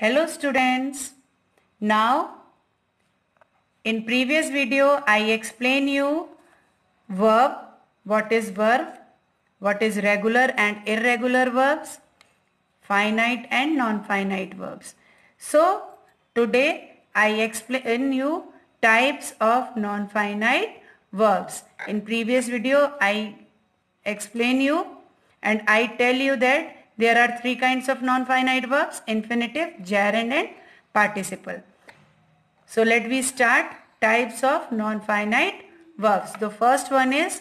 Hello students. Now in previous video I explain you verb, what is regular and irregular verbs, finite and non-finite verbs. So today I explain you types of non-finite verbs. In previous video I explain you and I tell you that there are three kinds of non-finite verbs: infinitive, gerund and participle. So let me start types of non-finite verbs. The first one is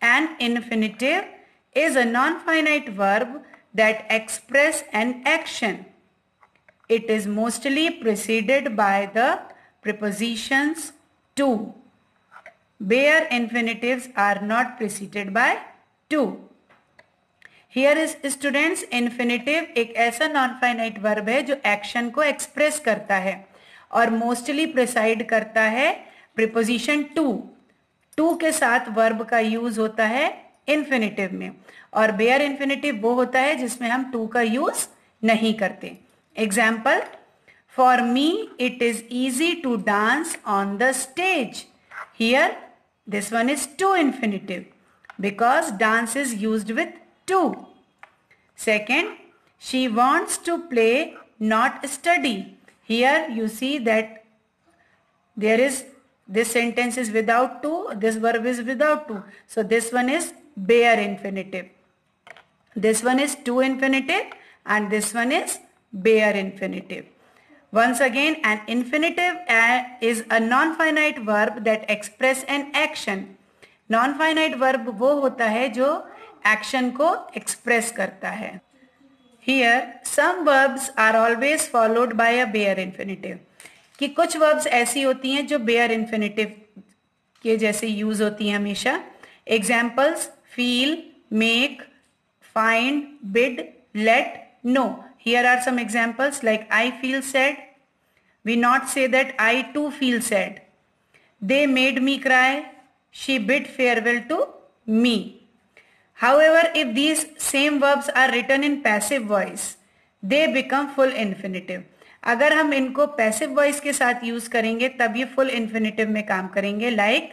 an infinitive is a non-finite verb that express an action. It is mostly preceded by the prepositions to. Bare infinitives are not preceded by to. Here is students infinitive एक ऐसा non finite verb है जो action को express करता है और mostly preside करता है प्रीपोजिशन टू के साथ वर्ब का यूज होता है इन्फिनेटिव में, और बेयर इन्फिनेटिव वो होता है जिसमें हम टू का यूज नहीं करते. Example, for me it is easy to dance on the stage. Here this one is to infinitive because dance is used with to. Second, she wants to play, not study. Here you see that this sentence is without to, this verb is without to. So this one is bare infinitive. This one is to infinitive and this one is bare infinitive. Once again, an infinitive is a non-finite verb that express an action. Non finite verb वो होता है जो action को express करता है. Here some verbs are always followed by a bare infinitive, कि कुछ verbs ऐसी होती हैं जो बेयर इन्फिनेटिव के जैसे यूज होती हैं हमेशा. Examples, feel, make, find, bid, let, know. Here are some examples like I feel sad. We not say that I to feel sad. They made me cry. She bid farewell to me. However, if these same verbs are written in passive voice, they become full infinitive. अगर हम इनको passive voice के साथ use करेंगे तब ये full infinitive में काम करेंगे. Like,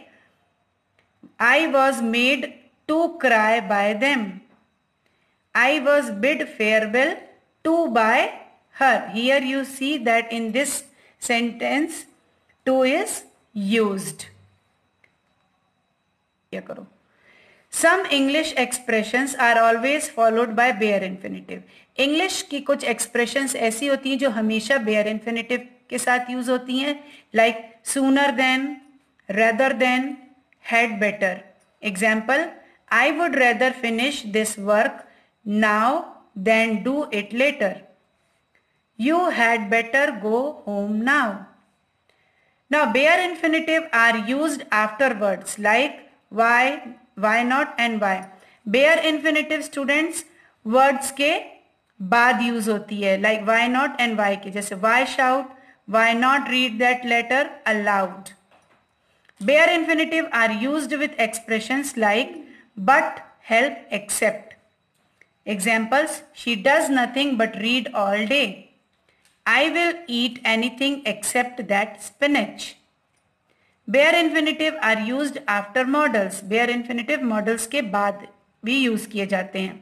I was made to cry by them. I was bid farewell to by her. Here you see that in this sentence, to is used. करो. Some English expressions are always followed by bare infinitive. English की कुछ expressions ऐसी होती हैं जो हमेशा bare infinitive के साथ यूज होती हैं, like sooner than, rather than, had better. Example, I would rather finish this work now than do it later. You had better go home now. Now bare infinitive are used after words like why not and why. bare infinitive students words के बाद use होती है, like why not and why के, जैसे why shout, why not read that letter aloud. bare infinitive are used with expressions like but, help, except. Examples, she does nothing but read all day. I will eat anything except that spinach. bare infinitive are used after modals. bare infinitive modals के बाद भी use किए जाते हैं.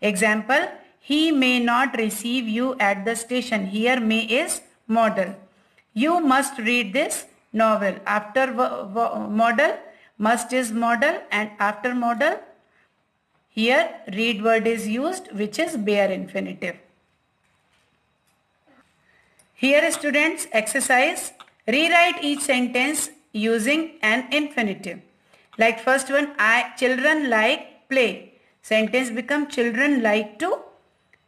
Example, he may not receive you at the station. Here may is modal. You must read this novel. After modal, must is modal, and after modal, here read word is used, which is bare infinitive. Here students, exercise, rewrite each sentence using an infinitive. Like first one, children like play. Sentence become children like to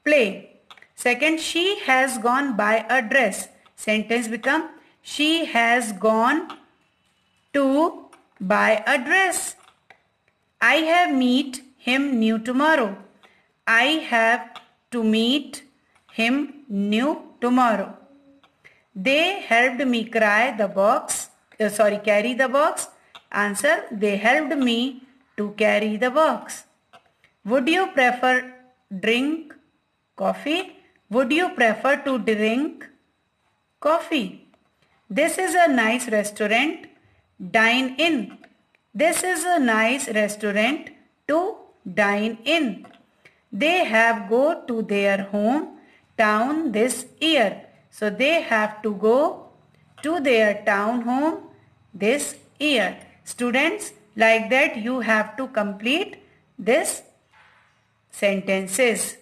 play. Second, she has gone buy a dress. Sentence become she has gone to buy a dress. I have meet him new tomorrow. I have to meet him new tomorrow. They helped me carry the box. Answer, they helped me to carry the box. Would you prefer drink coffee? Would you prefer to drink coffee. This is a nice restaurant. Dine in. This is a nice restaurant to dine in. They have go to their home town this year. So they have to go to their town home this year. Students, like that you have to complete this sentences.